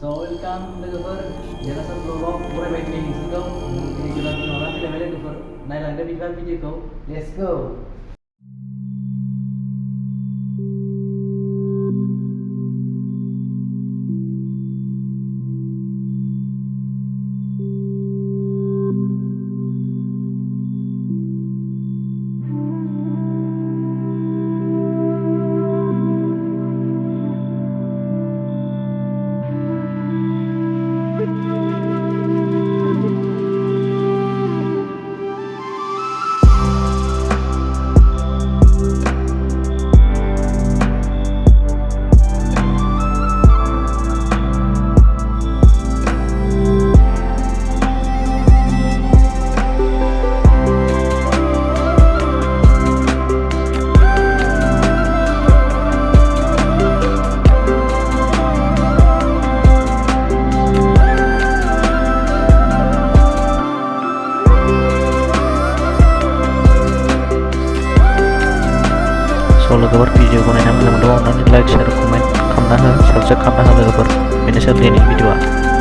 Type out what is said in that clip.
So welcome lwgwpur jasa vlog pura baik ini sih ini jalan orang tidak boleh lwgwpur naik lagi video kau let's go. So lwgwpur video ko na naman teman-teman like, share, komen, subscribe lwgwpur. Ini saya ini video.